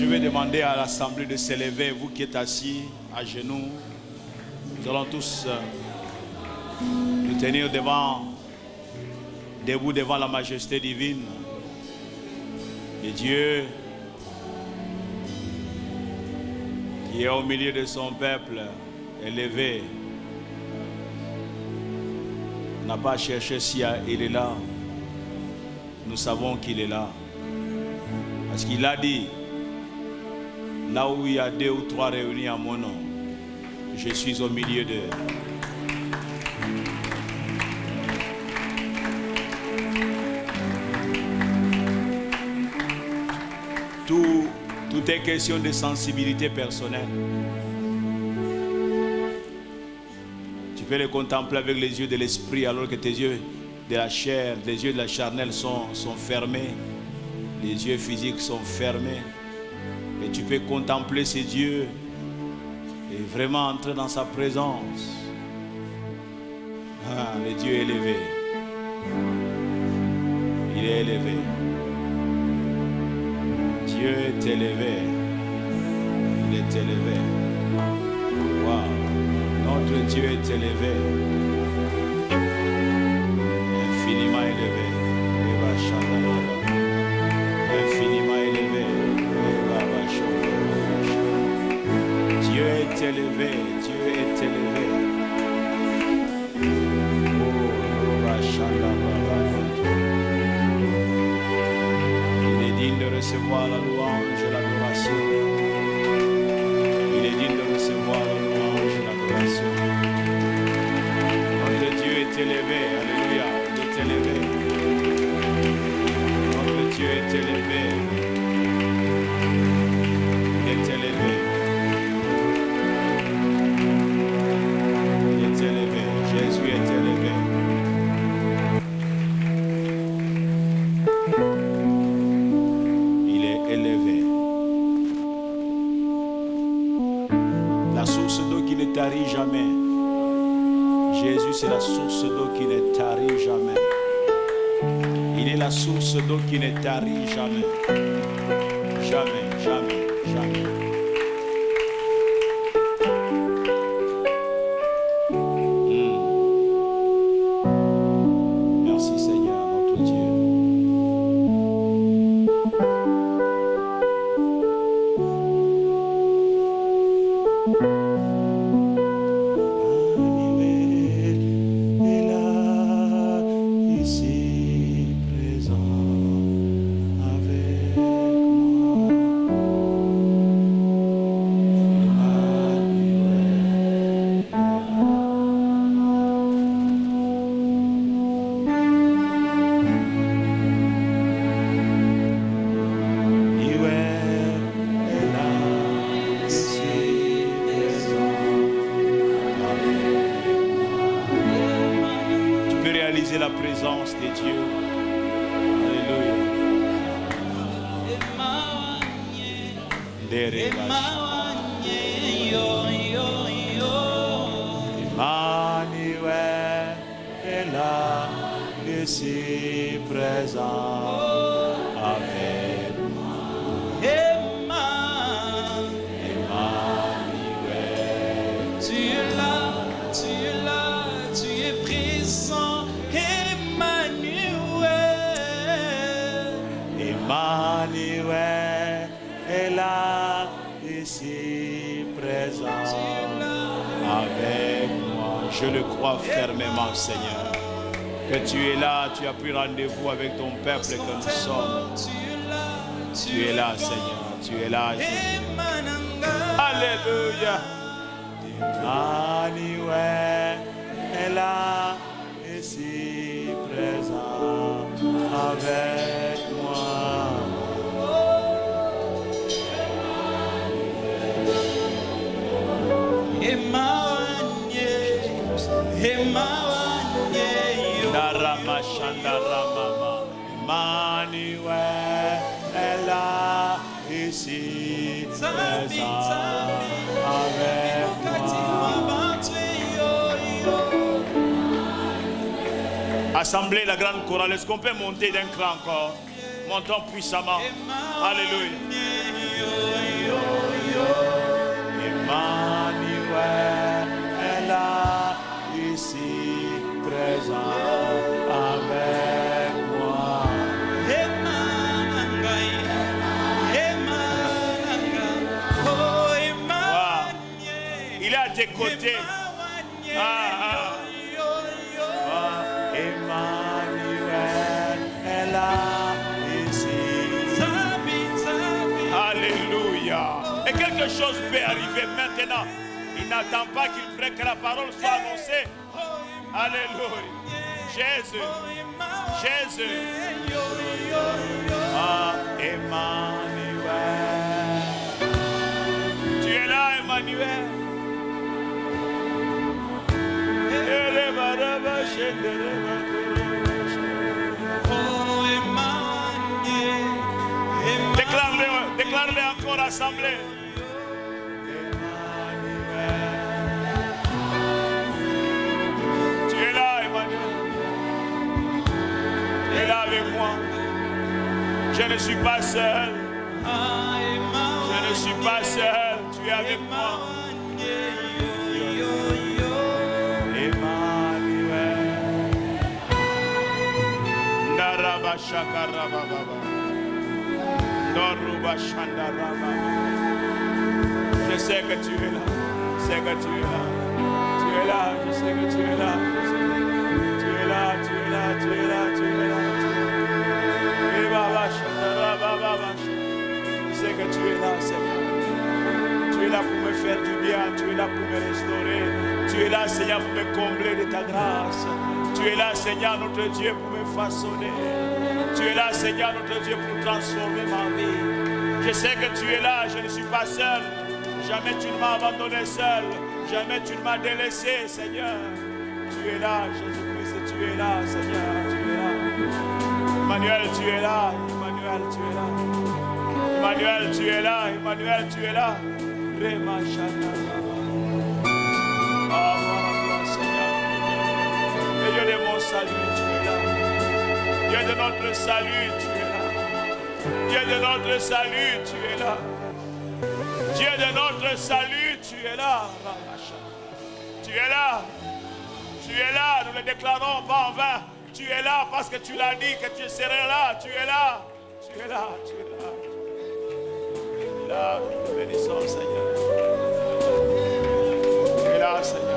Je vais demander à l'assemblée de s'élever, vous qui êtes assis à genoux. Nous allons tous nous tenir debout devant la majesté divine de Dieu qui est au milieu de son peuple élevé. On n'a pas à chercher si il est là. Nous savons qu'il est là. Parce qu'il a dit, là où il y a 2 ou 3 réunis en mon nom, je suis au milieu d'eux. Tout est question de sensibilité personnelle. Tu peux le contempler avec les yeux de l'esprit alors que tes yeux de la chair, les yeux de la charnelle sont fermés. Les yeux physiques sont fermés. Et tu peux contempler ses dieux et vraiment entrer dans sa présence. Ah, le Dieu élevé. Il est élevé. Dieu est élevé. Il est élevé. Wow. Notre Dieu est élevé. Infiniment élevé. Infiniment élevé. Dieu est élevé. Dieu est élevé. Il est digne de recevoir la louange et l'adoration. Il est digne de recevoir la louange et l'adoration. Notre Dieu est élevé. Alléluia. Il est élevé. Notre Dieu est élevé. Il est élevé. Il est élevé. Jésus est élevé. Il est élevé. La source d'eau qui ne tarit jamais. Jésus, c'est la source d'eau qui ne tarit jamais. Il est la source d'eau qui ne tarit jamais. Jamais, jamais, jamais. Merci Seigneur, notre Dieu. La présence de Dieu. Alléluia. Emmanuel est là, ici présent avec moi. Emmanuel, tu es là, tu es là, tu es présent. Emmanuel est là, ici présent avec moi. Je le crois fermement, Seigneur, que tu es là, tu as pris rendez-vous avec ton peuple que nous sommes. Tu es là, Seigneur, tu es là, Jésus. Alléluia. Emmanuel est là, ici présent avec moi. Emmanuel est là, ici présent avec moi. Assemblée, la grande chorale, est-ce qu'on peut monter d'un cran encore? Montons puissamment. Alléluia. tes côtés. Emmanuel est là, ici. Alléluia. Et quelque chose peut arriver maintenant. Il n'attend pas qu'il prenne que la parole soit annoncée. Alléluia. Jésus. Jésus. Emmanuel. Tu es là, Emmanuel. Déclare-le encore assemblée. Tu es là, Emmanuel. Tu es là avec moi. Je ne suis pas seul. Je ne suis pas seul. Tu es avec moi. Je sais que tu es là. Je sais que tu es là. Tu es là. Je sais que tu es là. Tu es là. Tu es là. Tu es là. Tu es là. Je sais que tu es là, Seigneur. Tu es là pour me faire du bien. Tu es là pour me restaurer. Tu es là, Seigneur, pour me combler de ta grâce. Tu es là, Seigneur, notre Dieu, pour me façonner. Tu es là, Seigneur, notre Dieu, pour transformer ma vie. Je sais que tu es là, je ne suis pas seul. Jamais tu ne m'as abandonné seul. Jamais tu ne m'as délaissé, Seigneur. Tu es là, Jésus-Christ, tu es là, Seigneur, tu es là. Emmanuel, tu es là. Emmanuel, tu es là. Emmanuel, tu es là. Emmanuel, tu es là. Réma Shanara. Dieu de mon salut, tu es là. Dieu de notre salut, tu es là. Dieu de notre salut, tu es là. Dieu de notre salut, tu es là. Tu es là. Tu es là, nous le déclarons pas en vain. Tu es là parce que tu l'as dit que tu serais là. Tu es là. Tu es là. Tu es là. Tu es là. Nous bénissons, Seigneur. Tu es là, Seigneur.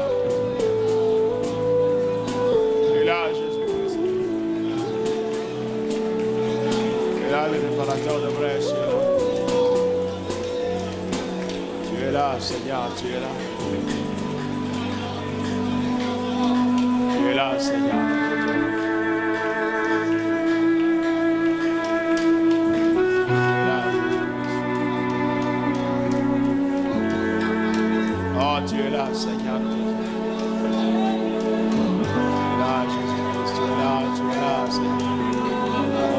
Là, Jésus-Christ. Tu es là, le réparateur de brèche. Tu es là, Seigneur, tu es là. Tu es là, Seigneur. Oh, tu es là, Seigneur.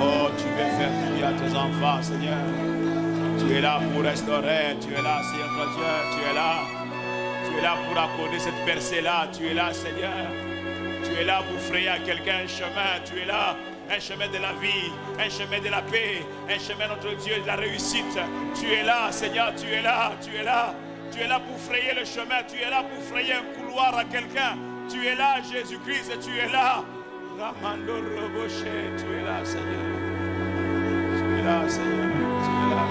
Oh, tu veux faire du bien à tes enfants, Seigneur. Tu es là pour restaurer. Tu es là, Seigneur, ton Dieu. Tu es là. Tu es là pour accorder cette percée-là. Tu es là, Seigneur. Tu es là pour frayer à quelqu'un un chemin. Tu es là, un chemin de la vie, un chemin de la paix, un chemin, notre Dieu, de la réussite. Tu es là, Seigneur. Tu es là. Tu es là. Tu es là pour frayer le chemin. Tu es là pour frayer un couloir à quelqu'un. Tu es là, Jésus-Christ. Tu es là. Ramando Roboché, tu es là, Seigneur. Tu es là, Seigneur. Tu es là.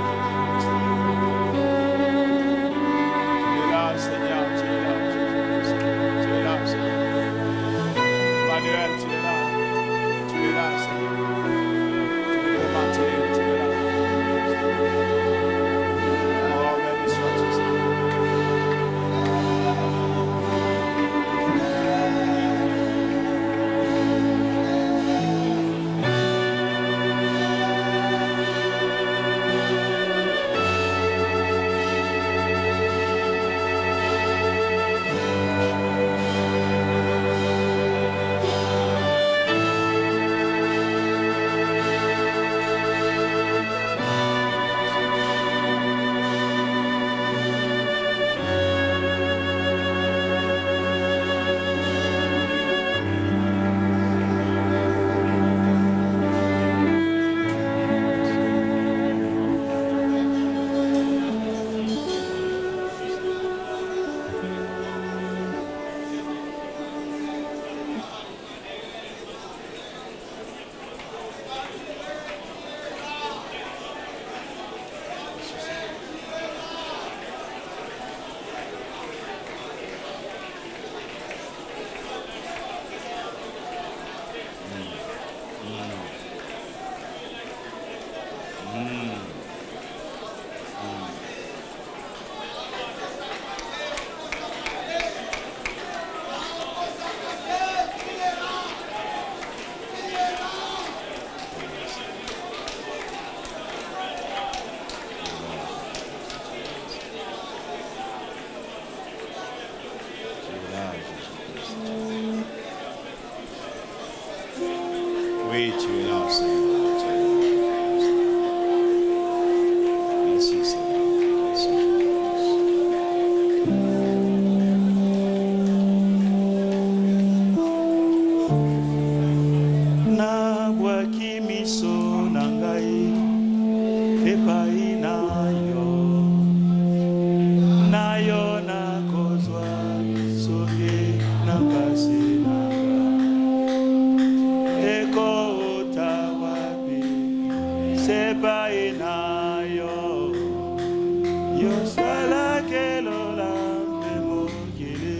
Tu es là, Seigneur. Tu es là, Jésus. Tu es là, Seigneur. Emmanuel, tu es là. Tu es là, Seigneur. Tu es le matin, tu es là. Oh, béni sois-tu, Seigneur. Merci Seigneur. Merci Jésus. Nabwaki miso na ngai epai na yo. Nayo nakozwa soki na pasi na eko utawapi sepai na yo yo sala kelola memokili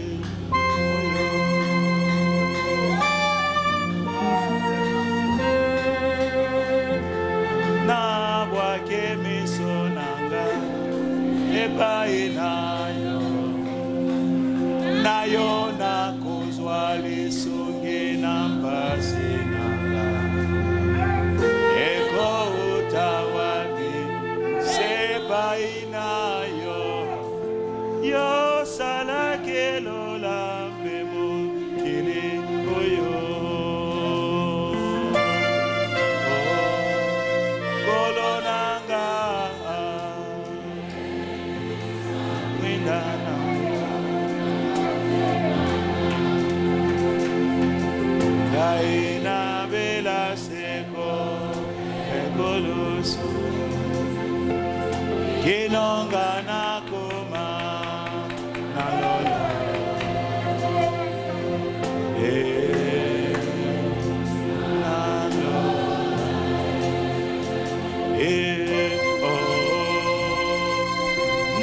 na bwake miso nanga epai na yo nayo nakozwa lisungi na mpasi nanga eko utawapi sepai na yo yo sala kelola memokili oyo kolonanga mwindana gaina bela seko ekoloso kinonga nakoma nalola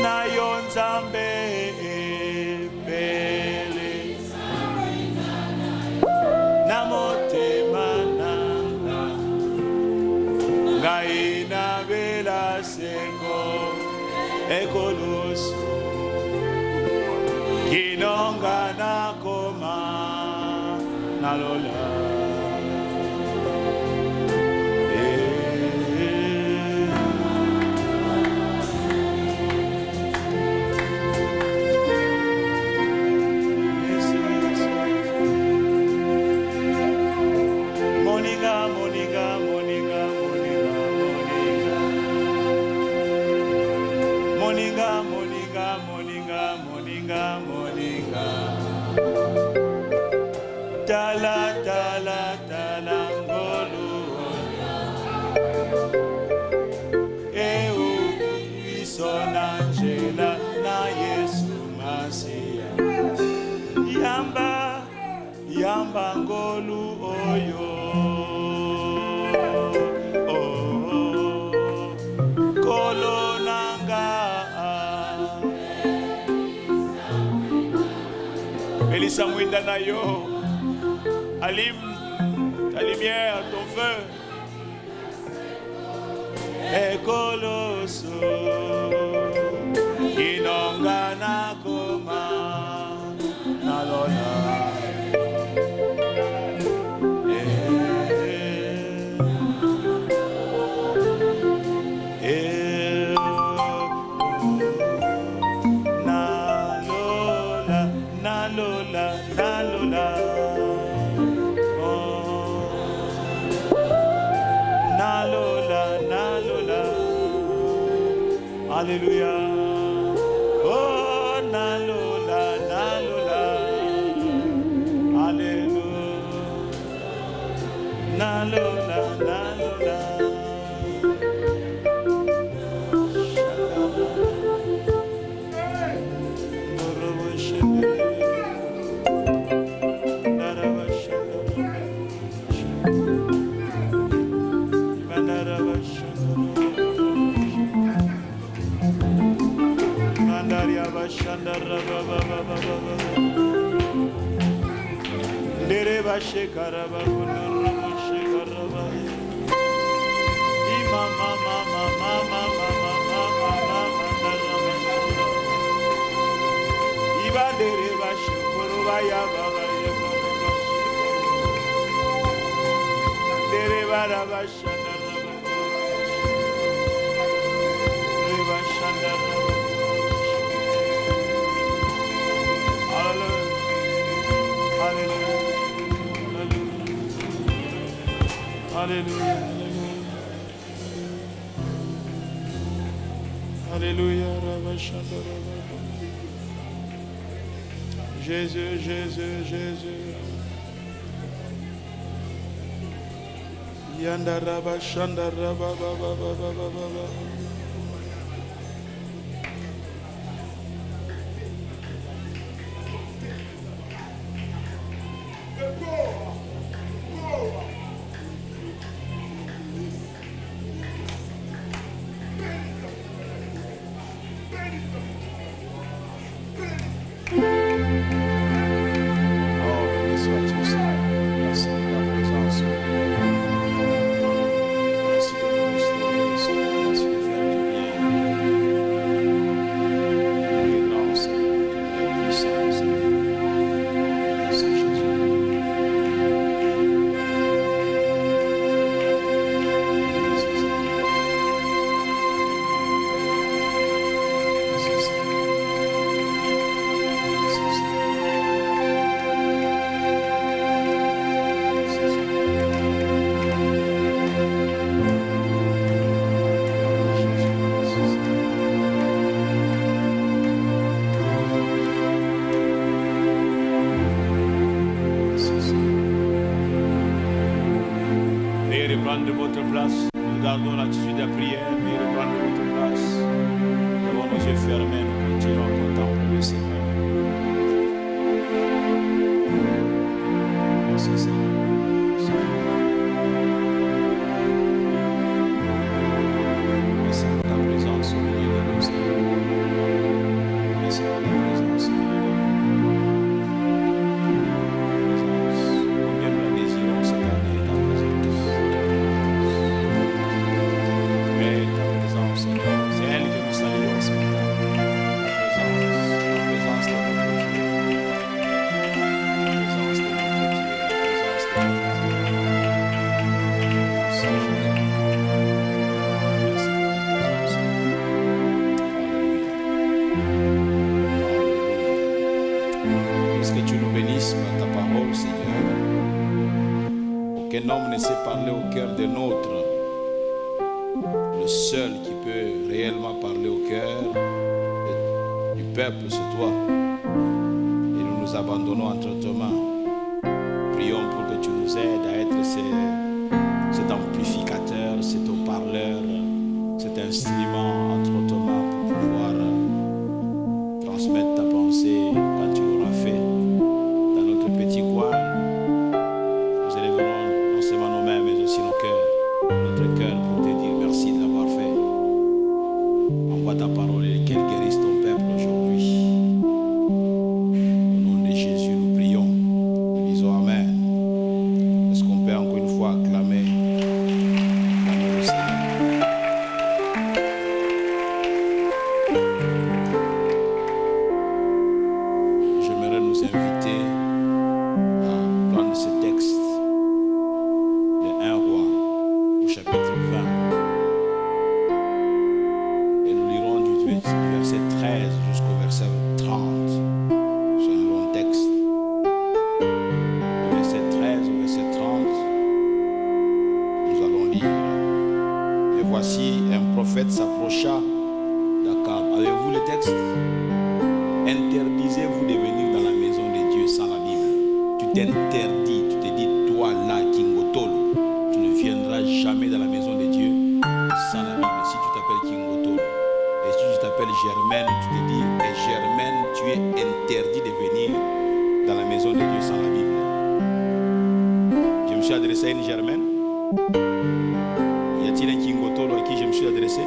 nayo nzambe ebele na motema nanga ngai nabela sengo ekoloso kinonga nakoma nalola Moninga tala tala tala ngolu eu isonangela na Yesu Masia yamba yamba ngolu oyo kolonanga Elisa mwinda na yo allume ta lumière, ton feu ekoloso inonga nakoma nalola Alléluia. Oh, nalola, nalola. Alléluia. Nalola, nalola. Dereba shekaraba kunuraba shekaraba imama mama mama mama mama mama iba dereba shekuruba ya baba yekoraba dereba raba shandaraba dereba shandaraba. Alléluia. Alléluia. Jésus, Jésus, Jésus. Yandaraba, Shandaraba, Baba. De votre place, nous gardons l'attitude de prière, mais reprendre votre place. Nous avons nos yeux fermés, nous continuons à contempler le Seigneur. Merci Seigneur. Merci pour ta présence au milieu de nous, Seigneur. Merci pour ta présence au milieu de nous. Combien nous la désirons cette année, ta présence. C'est elle que nous saluons ce matin. La présence de notre Dieu. La présence de notre Dieu. La présence de notre Dieu. Merci Jésus. Merci pour ta présence. Alléluia. Est-ce que tu nous bénisses par ta parole, Seigneur? Aucun homme ne sait parler au cœur de nôtre. Le seul qui peut réellement parler au cœur du peuple, c'est toi. Et nous nous abandonnons entre tes mains. Prions pour que tu nous aides à être cet amplificateur, cet haut-parleur, cet instrument entre tes mains pour pouvoir transmettre ta pensée quand tu l'auras fait. Dans notre petit coin, nous élèverons non seulement nos mains, mais aussi nos cœurs, notre cœur pour te dire merci de l'avoir fait. Envoie ta parole et qu'elle guérisse ton peuple aujourd'hui. Au nom de Jésus, nous prions. Nous disons Amen. Est-ce qu'on peut encore une fois acclamer le Seigneur? J'aimerais nous inviter à prendre ce texte de 1 Roi au chapitre 20. Et nous lirons du verset 13 jusqu'au verset 30. C'est un long texte. Du verset 13 au verset 30, nous allons lire. Et voici, un prophète s'approcha d'Akab. Avez-vous le texte? Interdisez-vous de venir dans la maison de Dieu sans la Bible. Tu t'interdis, tu te dis, toi là, Kingotolo, tu ne viendras jamais dans la maison de Dieu sans la Bible. Si tu t'appelles Kingotolo, et si tu t'appelles Germaine, tu te dis, et Germaine, tu es interdit de venir dans la maison de Dieu sans la Bible. Je me suis adressé à une Germaine. Y a-t-il un Kingotolo à qui je me suis adressé?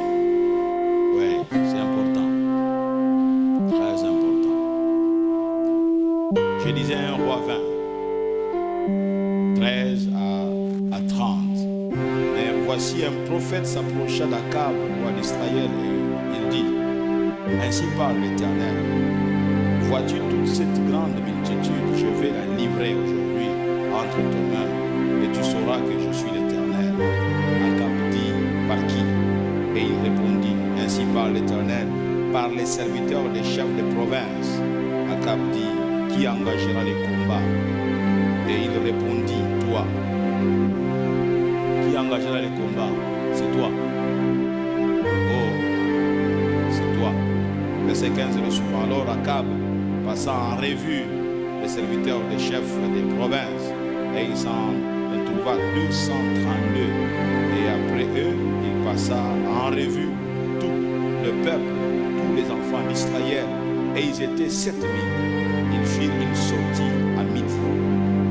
Oui, c'est important. Très important. Je disais 1 Roi 20, 13 à 30. Et voici un prophète s'approcha d'Akab, roi d'Israël, et il dit, ainsi parle l'Éternel, vois-tu toute cette grande multitude, je vais la livrer aujourd'hui entre tes mains, et tu sauras que je suis l'Éternel. Akab dit, par qui? Et il répondit, ainsi parle l'Éternel, par les serviteurs des chefs de province. Akab dit, qui engagera les combats? Et il répondit, toi. Qui engagera les combats? C'est toi. Oh, c'est Verset 15 et le suivant. Alors Akab, passant en revue les serviteurs des chefs des provinces, et il s'en trouva 232. Et après eux, il passa en revue tout le peuple, tous les enfants d'Israël, et ils étaient 7000. Ils firent une sortie à midi.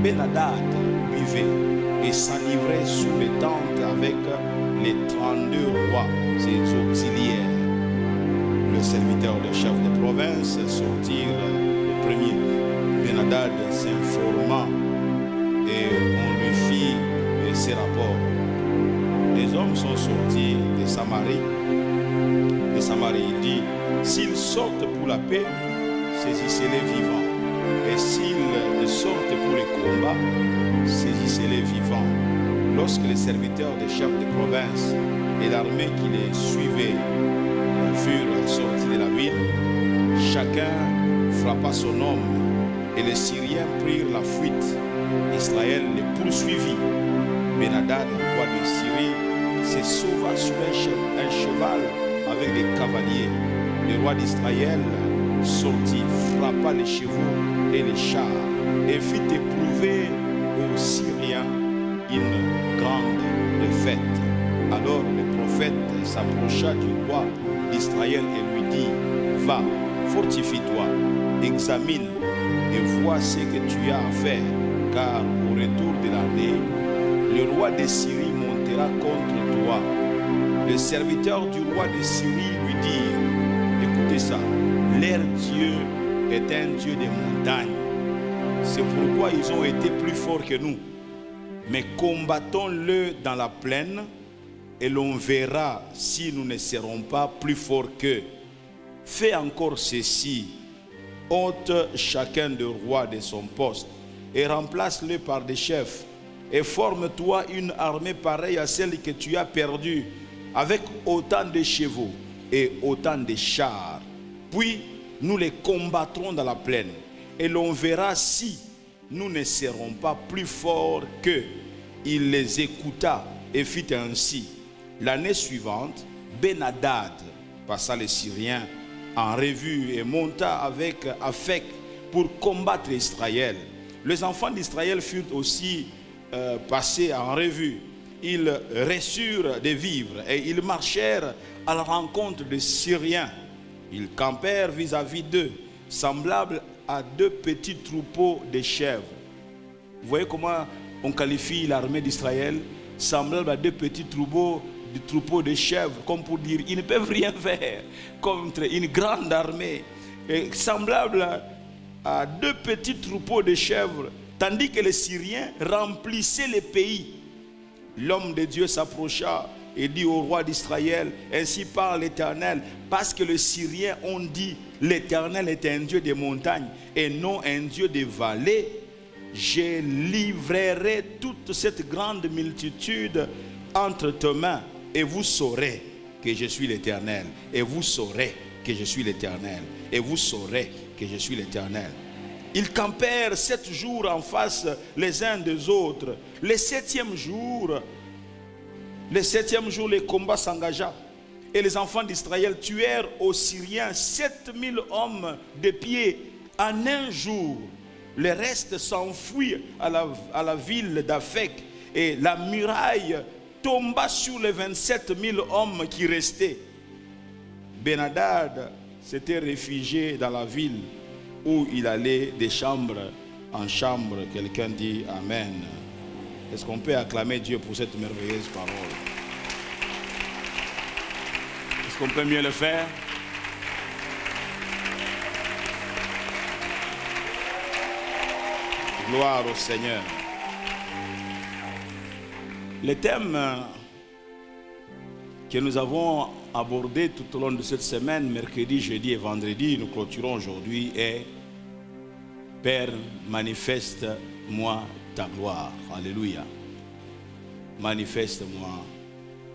Ben-Hadad buvait et s'enivrait sous les tentes avec les 32 rois, ses auxiliaires. Le serviteur de chef de province sortirent le premier. Ben-Hadad s'informa et on lui fit ses rapports. Les hommes sont sortis de Samarie. De Samarie, il dit, s'ils sortent pour la paix, saisissez-les vivants. Et s'ils sortent pour les combats, saisissez-les vivants. Lorsque les serviteurs des chefs de province et l'armée qui les suivait furent sortis de la ville, chacun frappa son homme et les Syriens prirent la fuite. Israël les poursuivit. Ben-Hadad, roi de Syrie, se sauva sur un cheval avec des cavaliers. Le roi d'Israël sortit, frappa les chevaux et les chars et fit éprouver aux Syriens une grande défaite. Alors le prophète s'approcha du roi d'Israël et lui dit, va, fortifie-toi, examine et vois ce que tu as à faire, car au retour de l'année, le roi de Syrie montera contre toi. Les serviteurs du roi de Syrie lui dirent, écoutez ça, leur Dieu est un Dieu des montagnes. C'est pourquoi ils ont été plus forts que nous. Mais combattons-le dans la plaine et l'on verra si nous ne serons pas plus forts qu'eux. Fais encore ceci, ôte chacun de roi de son poste et remplace-le par des chefs. Et forme-toi une armée pareille à celle que tu as perdue, avec autant de chevaux et autant de chars. Puis nous les combattrons dans la plaine et l'on verra si nous ne serons pas plus forts qu'eux. Il les écouta et fit ainsi. L'année suivante, Ben-Hadad passa les Syriens en revue et monta avec Aphek pour combattre Israël. Les enfants d'Israël furent aussi passés en revue. Ils reçurent des vivres et ils marchèrent à la rencontre des Syriens. Ils campèrent vis-à-vis d'eux, semblables à deux petits troupeaux de chèvres. Vous voyez comment on qualifie l'armée d'Israël? Semblable à deux petits troupeaux de chèvres, comme pour dire ils ne peuvent rien faire contre une grande armée. Et semblable à deux petits troupeaux de chèvres, tandis que les Syriens remplissaient les pays. L'homme de Dieu s'approcha et dit au roi d'Israël, ainsi parle l'Éternel, parce que les Syriens ont dit, l'Éternel est un Dieu des montagnes et non un Dieu des vallées. Je livrerai toute cette grande multitude entre tes mains et vous saurez que je suis l'Éternel. Et vous saurez que je suis l'Éternel. Et vous saurez que je suis l'Éternel. Ils campèrent 7 jours en face les uns des autres. Le septième jour, le combat s'engagea. Et les enfants d'Israël tuèrent aux Syriens 7000 hommes de pied en un jour. Le reste s'enfuit à la ville d'Aphek. Et la muraille tomba sur les 27 000 hommes qui restaient. Ben-Hadad s'était réfugié dans la ville où il allait de chambre en chambre. Quelqu'un dit Amen. Est-ce qu'on peut acclamer Dieu pour cette merveilleuse parole? Est-ce qu'on peut mieux le faire? Gloire au Seigneur. Le thème que nous avons abordé tout au long de cette semaine, mercredi, jeudi et vendredi, nous clôturons aujourd'hui, est Père, manifeste-moi ta gloire. Alléluia. Manifeste-moi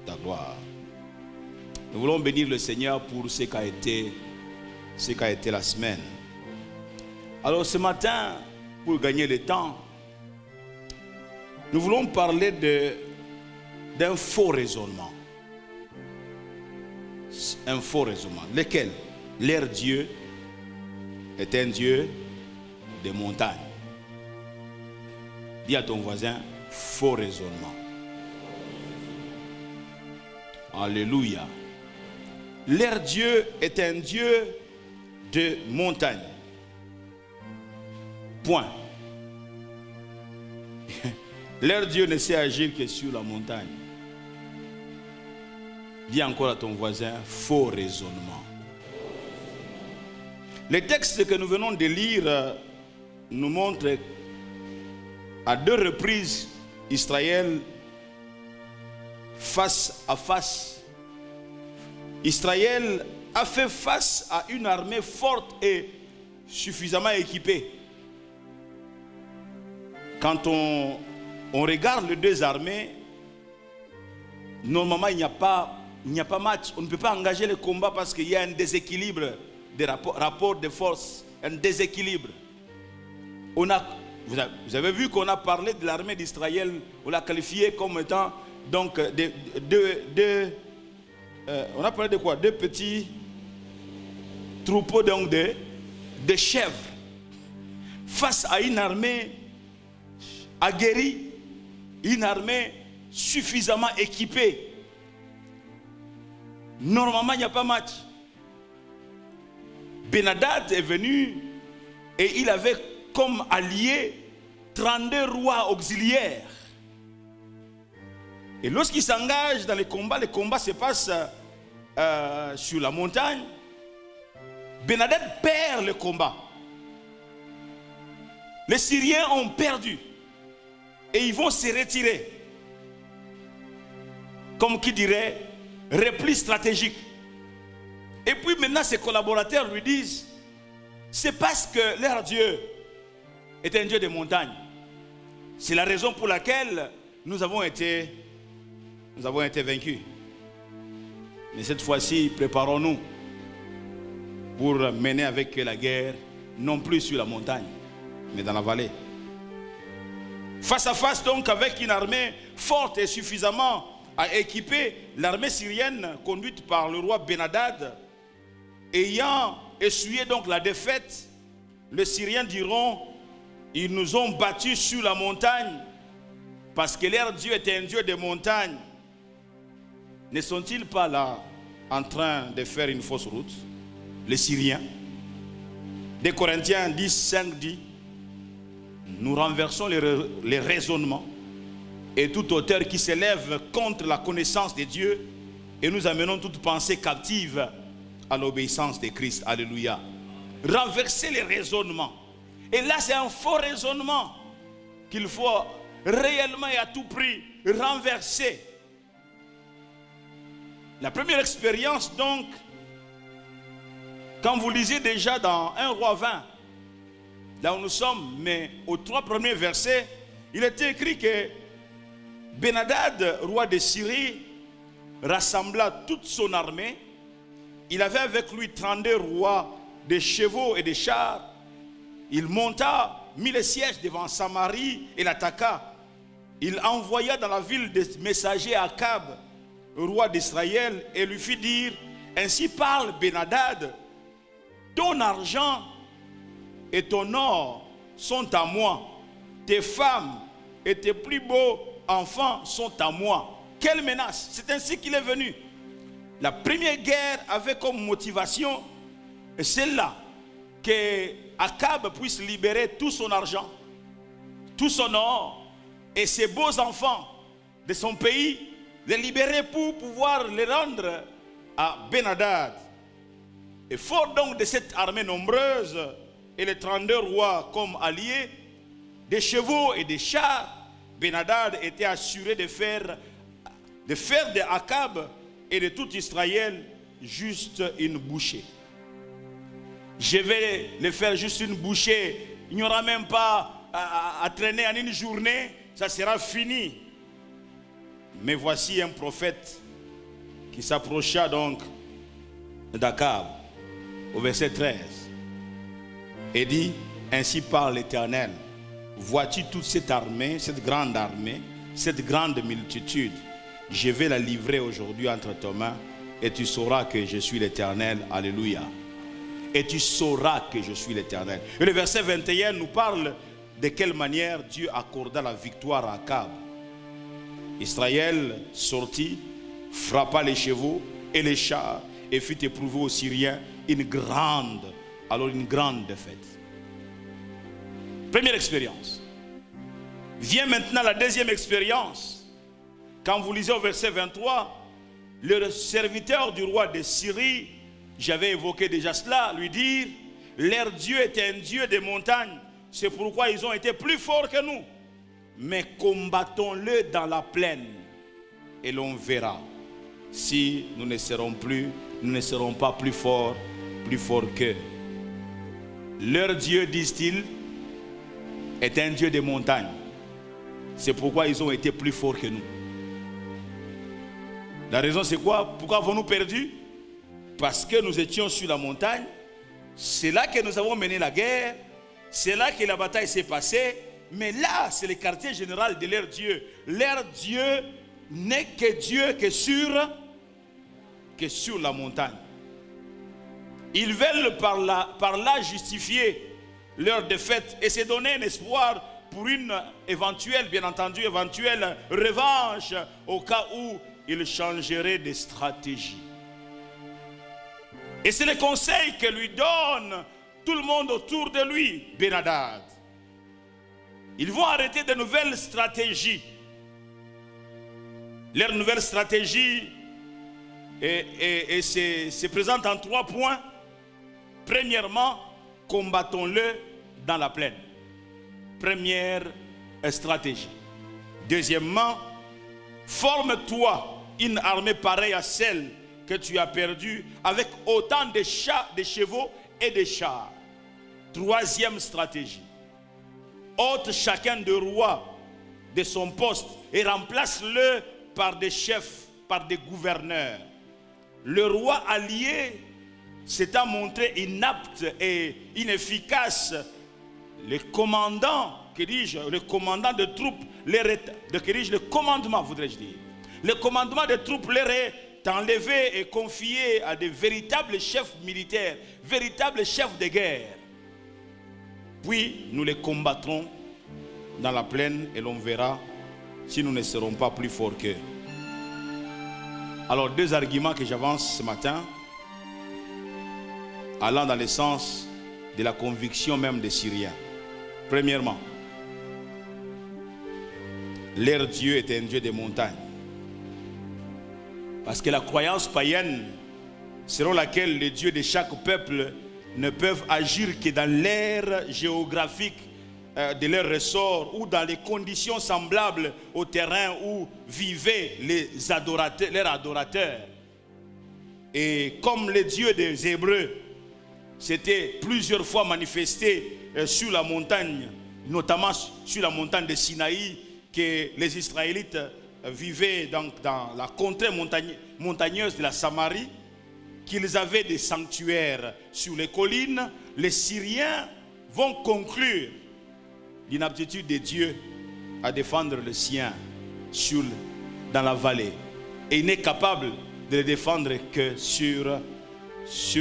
ta gloire. Nous voulons bénir le Seigneur pour ce qu'a été la semaine. Alors ce matin, pour gagner le temps, nous voulons parler d'un faux raisonnement. Un faux raisonnement. Lequel? Leur Dieu est un Dieu de montagne. Dis à ton voisin, faux raisonnement. Alléluia. Leur Dieu est un Dieu de montagne. Point. Leur Dieu ne sait agir que sur la montagne. Dis encore à ton voisin, faux raisonnement. Le texte que nous venons de lire nous montre à 2 reprises Israël face à face. Israël a fait face à une armée forte et suffisamment équipée. Quand on regarde les 2 armées, normalement il n'y a pas match. On ne peut pas engager le combat parce qu'il y a un déséquilibre des rapports de force, un déséquilibre. Vous avez vu qu'on a parlé de l'armée d'Israël, on l'a qualifiée comme étant donc on a parlé de quoi? 2 petits troupeaux donc de chèvres face à une armée aguerrie, une armée suffisamment équipée. Normalement, il n'y a pas match. Ben-Hadad est venu et il avait comme allié 32 rois auxiliaires. Et lorsqu'il s'engage dans les combats se passent sur la montagne. Ben-Hadad perd le combat. Les Syriens ont perdu. Et ils vont se retirer. Comme qui dirait, repli stratégique. Et puis maintenant ses collaborateurs lui disent, c'est parce que leur Dieu est un Dieu de montagne. C'est la raison pour laquelle nous avons été vaincus. Mais cette fois-ci, préparons-nous pour mener avec eux la guerre, non plus sur la montagne, mais dans la vallée. Face à face donc avec une armée forte et suffisamment équipée, l'armée syrienne conduite par le roi Ben-Hadad, ayant essuyé donc la défaite, les Syriens diront, ils nous ont battus sur la montagne parce que leur Dieu est un Dieu de montagne. Ne sont-ils pas là en train de faire une fausse route, les Syriens? 2 Corinthiens 10, 5 dit, nous renversons les raisonnements et toute hauteur qui s'élève contre la connaissance de Dieu et nous amenons toute pensée captive à l'obéissance de Christ. Alléluia. Renverser les raisonnements. Et là, c'est un faux raisonnement qu'il faut réellement et à tout prix renverser. La première expérience, donc, quand vous lisez déjà dans 1 Roi 20, là où nous sommes, mais aux 3 premiers versets, il était écrit que Ben-Hadad, roi de Syrie, rassembla toute son armée. Il avait avec lui 32 rois de chevaux et de chars. Il monta, mit le siège devant Samarie et l'attaqua. Il envoya dans la ville des messagers à Akab, roi d'Israël, et lui fit dire, ainsi parle Ben-Hadad, ton argent et ton or sont à moi, tes femmes et tes plus beaux enfants sont à moi. Quelle menace! C'est ainsi qu'il est venu. La première guerre avait comme motivation celle-là, que Akab puisse libérer tout son argent, tout son or et ses beaux enfants de son pays, les libérer pour pouvoir les rendre à Ben-Hadad. Et fort donc de cette armée nombreuse et les 32 rois comme alliés, des chevaux et des chars, Ben-Hadad était assuré de faire de Akab et de tout Israël juste une bouchée. Je vais le faire juste une bouchée. Il n'y aura même pas à traîner en une journée. Ça sera fini. Mais voici un prophète qui s'approcha donc d'Akab au verset 13 et dit, ainsi parle l'Éternel, vois-tu toute cette armée, cette grande multitude, je vais la livrer aujourd'hui entre tes mains et tu sauras que je suis l'Éternel. Alléluia. et tu sauras que je suis l'Éternel. Et le verset 21 nous parle de quelle manière Dieu accorda la victoire à Akab. Israël sortit, frappa les chevaux et les chars et fit éprouver aux Syriens une grande défaite. Première expérience. Vient maintenant la deuxième expérience. Quand vous lisez au verset 23, le serviteur du roi de Syrie, j'avais évoqué déjà cela, lui dire, leur Dieu était un Dieu des montagnes, c'est pourquoi ils ont été plus forts que nous. Mais combattons-le dans la plaine et l'on verra si nous ne serons pas plus forts qu'eux. Leur Dieu, disent-ils, est un Dieu des montagnes. C'est pourquoi ils ont été plus forts que nous. La raison c'est quoi? Pourquoi avons-nous perdu? Parce que nous étions sur la montagne. C'est là que nous avons mené la guerre. C'est là que la bataille s'est passée. Mais là, c'est le quartier général de leur Dieu. Leur Dieu n'est que Dieu que sur la montagne. Ils veulent par là justifier leur défaite et se donner un espoir pour une éventuelle revanche au cas où ils changeraient de stratégie. Et c'est le conseil que lui donne tout le monde autour de lui, Ben-Hadad. Ils vont arrêter de nouvelles stratégies. Leur nouvelle stratégie se présente en 3 points. Premièrement, combattons-le dans la plaine. Première stratégie. Deuxièmement, forme-toi une armée pareille à celle que tu as perdue avec autant de chevaux et de chars. Troisième stratégie. Ôte chacun de roi de son poste et remplace-le par des chefs, par des gouverneurs. Le roi allié s'étant montré inapte et inefficace, le commandant, le commandant de troupes, le commandement, voudrais-je dire, le commandement de troupes leur est enlevé et confié à de véritables chefs militaires, véritables chefs de guerre. Puis nous les combattrons dans la plaine et l'on verra si nous ne serons pas plus forts qu'eux. Alors 2 arguments que j'avance ce matin, allant dans le sens de la conviction même des Syriens. Premièrement, leur Dieu est un Dieu des montagnes. Parce que la croyance païenne, selon laquelle les dieux de chaque peuple ne peuvent agir que dans l'ère géographique de leur ressort ou dans les conditions semblables au terrain où vivaient leurs adorateurs. Et comme les dieux des Hébreux s'étaient plusieurs fois manifestés sur la montagne, notamment sur la montagne de Sinaï, que les Israélites vivaient donc dans la contrée montagneuse de la Samarie, qu'ils avaient des sanctuaires sur les collines, les Syriens vont conclure l'inaptitude des dieux à défendre le sien dans la vallée. Et il n'est capable de le défendre que sur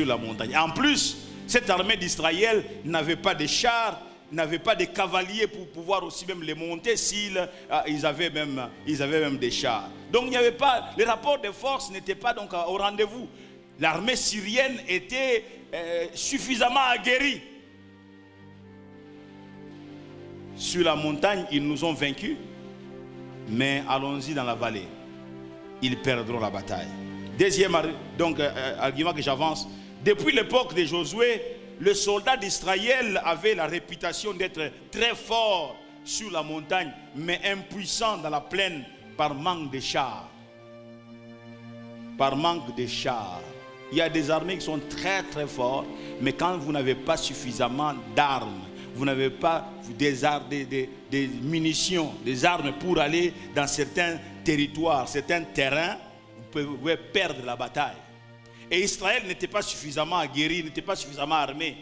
la montagne. En plus, cette armée d'Israël n'avait pas de chars, n'avait pas de cavaliers pour pouvoir aussi même les monter ils avaient même des chars. Donc il n'y avait pas, les rapports de force n'étaient pas donc au rendez-vous. L'armée syrienne était suffisamment aguerrie. Sur la montagne, ils nous ont vaincus, mais allons-y dans la vallée, ils perdront la bataille. Deuxième argument que j'avance, depuis l'époque de Josué, le soldat d'Israël avait la réputation d'être très fort sur la montagne, mais impuissant dans la plaine par manque de chars. Par manque de chars. Il y a des armées qui sont très très fortes, mais quand vous n'avez pas suffisamment d'armes, vous n'avez pas des munitions, des armes pour aller dans certains territoires, certains terrains, vous pouvez perdre la bataille. Et Israël n'était pas suffisamment aguerri, n'était pas suffisamment armé.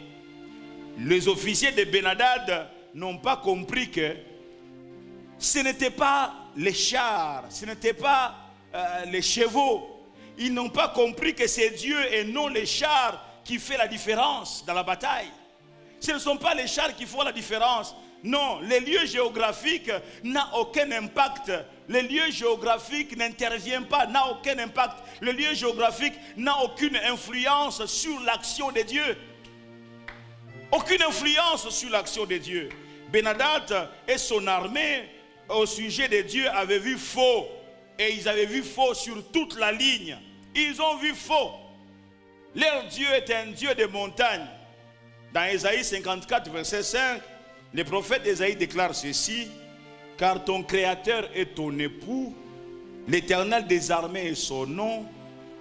Les officiers de Ben-Hadad n'ont pas compris que ce n'était pas les chars, ce n'était pas les chevaux. Ils n'ont pas compris que c'est Dieu et non les chars qui fait la différence dans la bataille. Ce ne sont pas les chars qui font la différence. Non, les lieux géographiques n'ont aucun impact. Les lieux géographiques n'interviennent pas, n'ont aucun impact. Le lieu géographique n'a aucune influence sur l'action de Dieu. Aucune influence sur l'action de Dieu. Ben-Hadad et son armée, au sujet de Dieu, avaient vu faux. Et ils avaient vu faux sur toute la ligne. Ils ont vu faux. Leur Dieu est un Dieu de montagne. Dans Ésaïe 54, verset 5, le prophète Ésaïe déclare ceci: car ton Créateur est ton époux, l'Éternel des armées est son nom,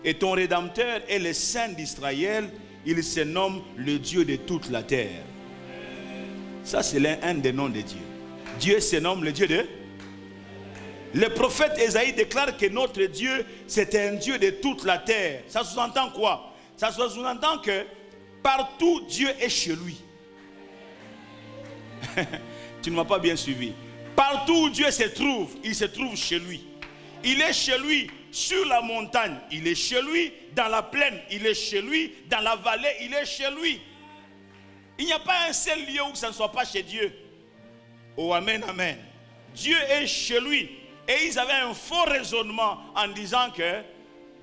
et ton Rédempteur est le Saint d'Israël, il se nomme le Dieu de toute la terre. Ça, c'est un des noms de Dieu. Dieu se nomme le Dieu de... Le prophète Ésaïe déclare que notre Dieu, c'est un Dieu de toute la terre. Ça sous-entend quoi? Ça sous-entend que partout Dieu est chez lui. Tu ne m'as pas bien suivi. Partout où Dieu se trouve, il se trouve chez lui. Il est chez lui sur la montagne, il est chez lui dans la plaine, il est chez lui dans la vallée, il est chez lui. Il n'y a pas un seul lieu où ça ne soit pas chez Dieu. Oh amen, amen. Dieu est chez lui. Et ils avaient un faux raisonnement en disant que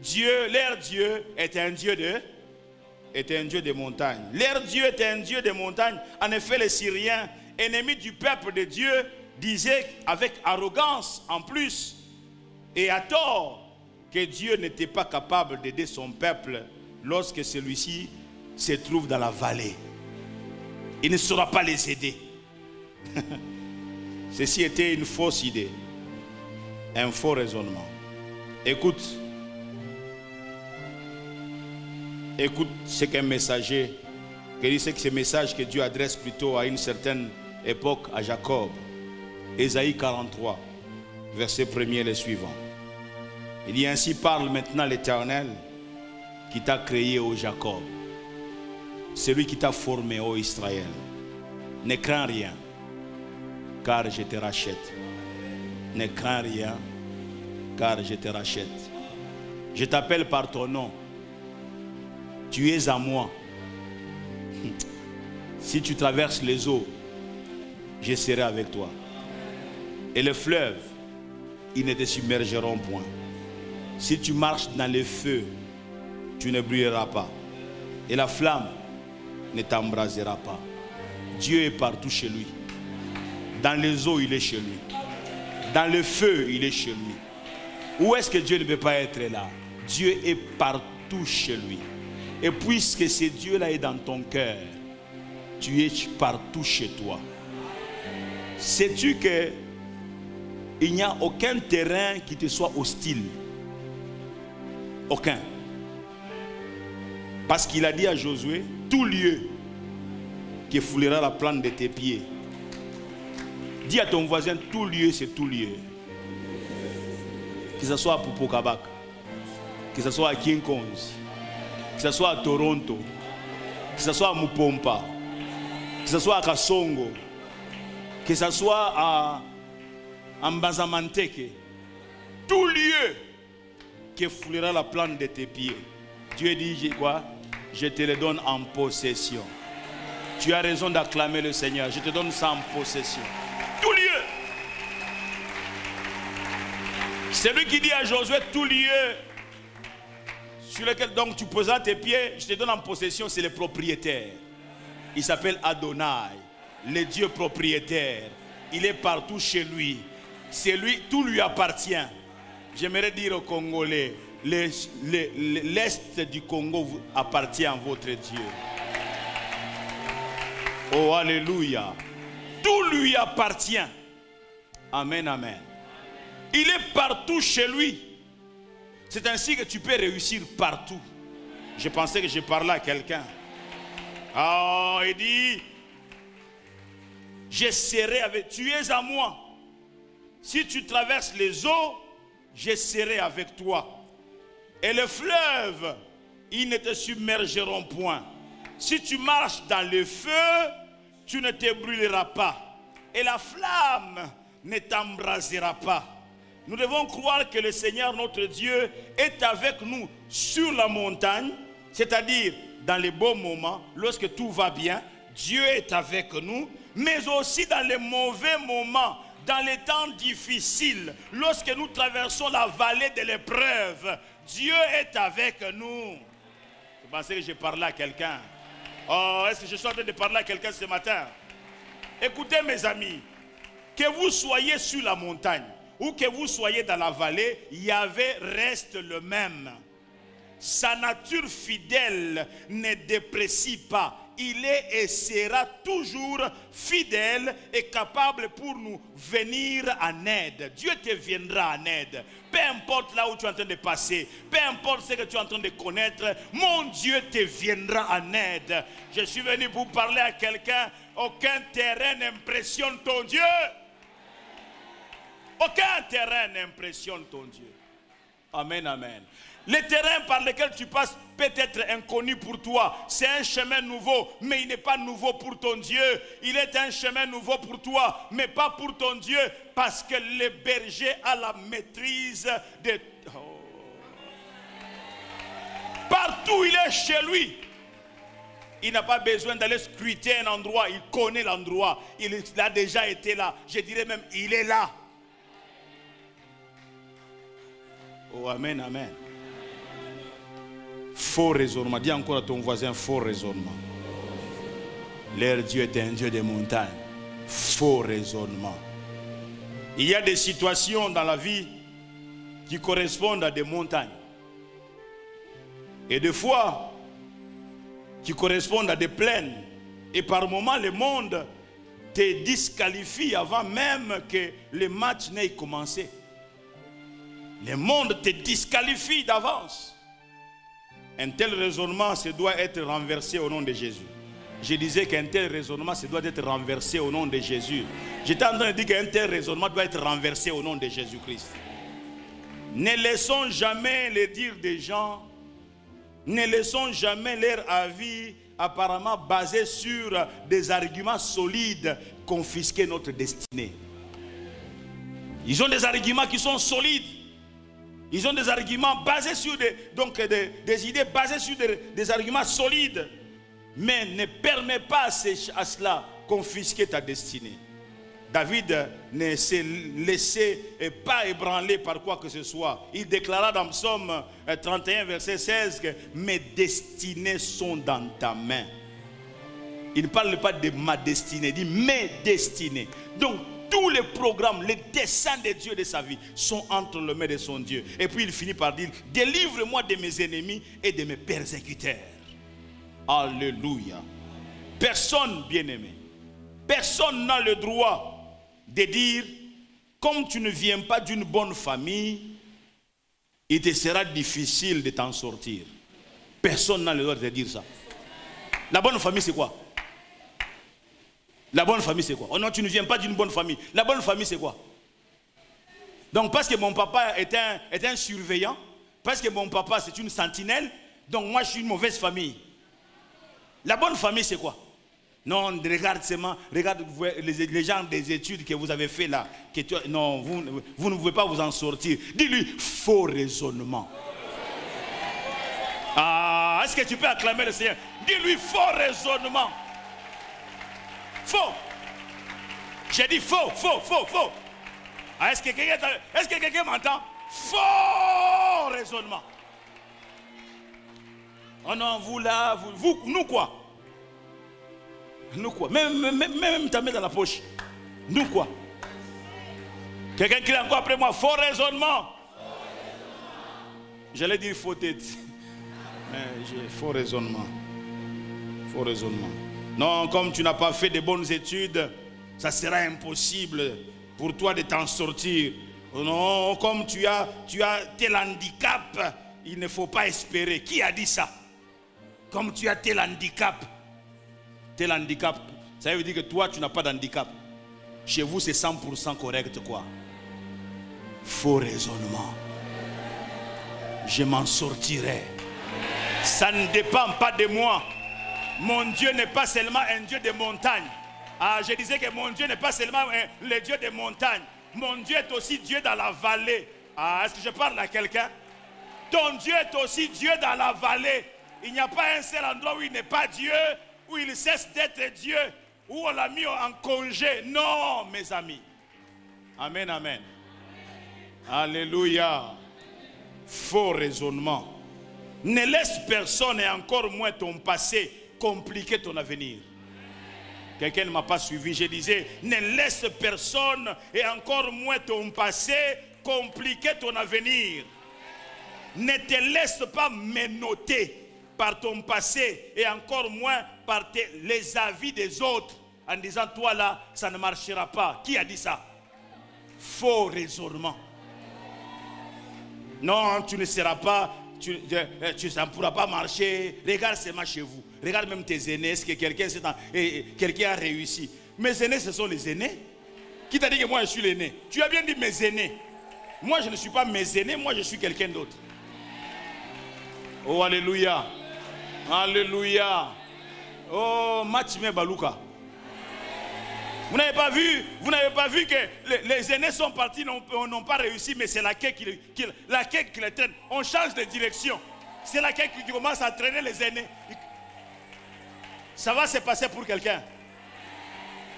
Dieu, leur Dieu est un Dieu de montagne. Leur Dieu est un Dieu de montagne. En effet, les Syriens, ennemis du peuple de Dieu, disaient avec arrogance en plus et à tort que Dieu n'était pas capable d'aider son peuple lorsque celui-ci se trouve dans la vallée. Il ne saura pas les aider. Ceci était une fausse idée. Un faux raisonnement. Écoute ce qu'un messager, c'est que ce message que Dieu adresse plutôt à une certaine époque à Jacob. Ésaïe 43, verset 1er et les suivants. Il dit: ainsi parle maintenant l'Éternel qui t'a créé, ô Jacob, celui qui t'a formé, ô Israël. Ne crains rien, car je te rachète. Ne crains rien, car je te rachète. Je t'appelle par ton nom. Tu es à moi. Si tu traverses les eaux, je serai avec toi. Et les fleuves, ils ne te submergeront point. Si tu marches dans le feu, tu ne brûleras pas. Et la flamme ne t'embrasera pas. Dieu est partout chez lui. Dans les eaux, il est chez lui. Dans le feu, il est chez lui. Où est-ce que Dieu ne peut pas être là? Dieu est partout chez lui. Et puisque ce Dieu-là est dans ton cœur, tu es partout chez toi. Sais-tu que il n'y a aucun terrain qui te soit hostile? Aucun. Parce qu'il a dit à Josué: tout lieu qui foulera la plante de tes pieds. Dis à ton voisin: tout lieu, c'est tout lieu. Que ce soit à Pupokabak, que ce soit à King Kong, que ce soit à Toronto, que ce soit à Mupompa, que ce soit à Kasongo, que ce soit à Mbazamanteke, tout lieu qui foulera la plante de tes pieds. Dieu dit quoi? Je te le donne en possession. Tu as raison d'acclamer le Seigneur. Je te donne ça en possession. Tout lieu. Celui qui dit à Josué: tout lieu sur lequel donc tu poseras tes pieds, je te donne en possession, c'est le propriétaire. Il s'appelle Adonai, le Dieu propriétaire. Il est partout chez lui. C'est lui, tout lui appartient. J'aimerais dire aux Congolais: l'Est du Congo appartient à votre Dieu. Oh, alléluia. Tout lui appartient. Amen, amen. Il est partout chez lui. C'est ainsi que tu peux réussir partout. Je pensais que je parlais à quelqu'un. Ah, il dit: je serai avec, tu es à moi. Si tu traverses les eaux, je serai avec toi. Et les fleuves, ils ne te submergeront point. Si tu marches dans le feu, tu ne te brûleras pas. Et la flamme ne t'embrasera pas. Nous devons croire que le Seigneur notre Dieu est avec nous sur la montagne, c'est-à-dire dans les beaux moments, lorsque tout va bien, Dieu est avec nous, mais aussi dans les mauvais moments, dans les temps difficiles, lorsque nous traversons la vallée de l'épreuve, Dieu est avec nous. Vous pensez que je parlais à quelqu'un? Oh, est-ce que je suis en train de parler à quelqu'un ce matin? Écoutez mes amis, que vous soyez sur la montagne ou que vous soyez dans la vallée, Yahvé reste le même. Sa nature fidèle ne déprécie pas. Il est et sera toujours fidèle et capable pour nous venir en aide. Dieu te viendra en aide. Peu importe là où tu es en train de passer, peu importe ce que tu es en train de connaître, mon Dieu te viendra en aide. Je suis venu pour parler à quelqu'un. Aucun terrain n'impressionne ton Dieu. Aucun terrain n'impressionne ton Dieu. Amen, amen. Le terrain par lequel tu passes peut être inconnu pour toi. C'est un chemin nouveau, mais il n'est pas nouveau pour ton Dieu. Il est un chemin nouveau pour toi, mais pas pour ton Dieu. Parce que le berger a la maîtrise de... Oh. Partout il est chez lui. Il n'a pas besoin d'aller scruter un endroit. Il connaît l'endroit. Il a déjà été là. Je dirais même, il est là. Oh, amen, amen. Faux raisonnement. Dis encore à ton voisin, faux raisonnement. Leur Dieu est un Dieu des montagnes. Faux raisonnement. Il y a des situations dans la vie qui correspondent à des montagnes. Et des fois, qui correspondent à des plaines. Et par moments, le monde te disqualifie avant même que le match n'ait commencé. Le monde te disqualifie d'avance. Un tel raisonnement, ça doit être renversé au nom de Jésus. Je disais qu'un tel raisonnement, ça doit être renversé au nom de Jésus. J'étais en train de dire qu'un tel raisonnement doit être renversé au nom de Jésus-Christ. Ne laissons jamais les dires des gens, ne laissons jamais leur avis apparemment basé sur des arguments solides confisquer notre destinée. Ils ont des arguments qui sont solides. Ils ont des arguments basés sur des idées basées sur des arguments solides. Mais ne permet pas à cela confisquer ta destinée. David ne s'est laissé pas ébranler par quoi que ce soit. Il déclara dans Psaume 31, verset 16 que mes destinées sont dans ta main. Il ne parle pas de ma destinée, il dit mes destinées. Donc, tous les programmes, les desseins de Dieu de sa vie sont entre les mains de son Dieu. Et puis il finit par dire, délivre-moi de mes ennemis et de mes persécuteurs. Alléluia. Personne, bien-aimé, personne n'a le droit de dire, comme tu ne viens pas d'une bonne famille, il te sera difficile de t'en sortir. Personne n'a le droit de dire ça. La bonne famille, c'est quoi? La bonne famille, c'est quoi? Oh non, tu ne viens pas d'une bonne famille. La bonne famille, c'est quoi? Donc, parce que mon papa est un surveillant, parce que mon papa, c'est une sentinelle, donc moi, je suis une mauvaise famille. La bonne famille, c'est quoi? Non, regarde seulement, regarde les gens des études que vous avez fait là. Non, vous ne pouvez pas vous en sortir. Dis-lui, faux raisonnement. Ah, est-ce que tu peux acclamer le Seigneur? Dis-lui, faux raisonnement. Faux. J'ai dit faux, faux, faux, faux. Ah, est-ce que quelqu'un m'entend? Faux raisonnement. Oh non, vous là, nous quoi? Nous quoi? Même ta main dans la poche. Nous quoi? Quelqu'un qui est encore après moi, faux raisonnement. J'allais dire faux tête. Mais j'ai faux raisonnement. Faux raisonnement. Non, comme tu n'as pas fait de bonnes études, ça sera impossible pour toi de t'en sortir. Non, comme tu as tel handicap, il ne faut pas espérer. Qui a dit ça? Comme tu as tel handicap, ça veut dire que toi, tu n'as pas d'handicap. Chez vous, c'est 100% correct, quoi. Faux raisonnement. Je m'en sortirai. Ça ne dépend pas de moi. Mon Dieu n'est pas seulement un Dieu de montagne. Ah, je disais que mon Dieu n'est pas seulement le Dieu des montagnes. Mon Dieu est aussi Dieu dans la vallée. Ah, est-ce que je parle à quelqu'un? Ton Dieu est aussi Dieu dans la vallée. Il n'y a pas un seul endroit où il n'est pas Dieu, où il cesse d'être Dieu, où on l'a mis en congé. Non, mes amis. Amen, amen. Alléluia. Faux raisonnement. Ne laisse personne et encore moins ton passé compliquer ton avenir. Quelqu'un ne m'a pas suivi. Je disais, ne laisse personne et encore moins ton passé compliquer ton avenir. Ne te laisse pas menotter par ton passé et encore moins par les avis des autres en disant toi là ça ne marchera pas. Qui a dit ça? Faux raisonnement. Non, tu ne seras pas, ça ne pourra pas marcher. Regarde seulement chez vous. Regarde même tes aînés. Est-ce que quelqu'un a réussi? Mes aînés, ce sont les aînés. Qui t'a dit que moi je suis l'aîné? Tu as bien dit mes aînés. Moi je ne suis pas mes aînés, moi je suis quelqu'un d'autre. Oh alléluia. Alléluia. Oh Matime Baluka. Vous n'avez pas vu que les aînés sont partis, n'ont pas réussi, mais c'est la quai qui les traîne. On change de direction. C'est la quai qui commence à traîner les aînés. Ça va se passer pour quelqu'un.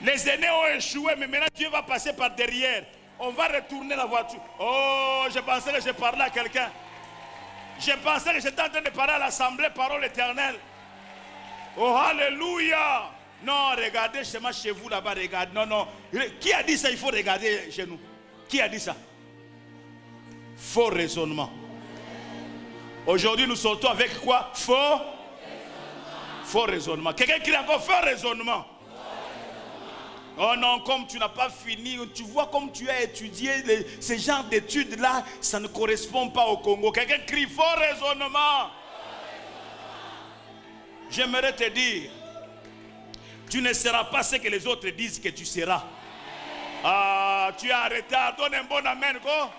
Les aînés ont échoué, mais maintenant Dieu va passer par derrière. On va retourner la voiture. Oh, je pensais que je parlais à quelqu'un. Je pensais que j'étais en train de parler à l'assemblée, parole éternelle. Oh, alléluia. Non, regardez chez vous là-bas, regardez. Non, non. Qui a dit ça? Il faut regarder chez nous. Qui a dit ça? Faux raisonnement. Aujourd'hui, nous sortons avec quoi? Faux raisonnement. Quelqu'un crie encore faux raisonnement. Oh non, comme tu n'as pas fini, tu vois comme tu as étudié ce genre d'études-là, ça ne correspond pas au Congo. Quelqu'un crie faux raisonnement. J'aimerais te dire, tu ne seras pas ce que les autres disent que tu seras. Ah, tu es en retard. Donne un bon amen, quoi.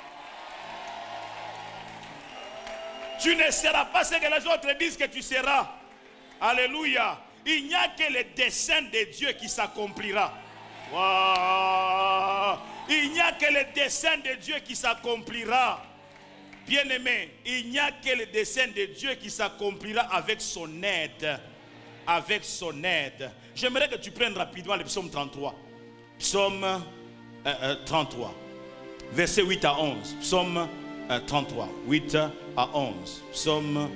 Tu ne seras pas ce que les autres disent que tu seras. Alléluia. Il n'y a que le dessein de Dieu qui s'accomplira. Wow. Il n'y a que le dessein de Dieu qui s'accomplira. Bien-aimé, il n'y a que le dessein de Dieu qui s'accomplira avec son aide. Avec son aide. J'aimerais que tu prennes rapidement le psaume 33. Psaume 33. Versets 8 à 11. Psaume 33. 8 à 11. Psaume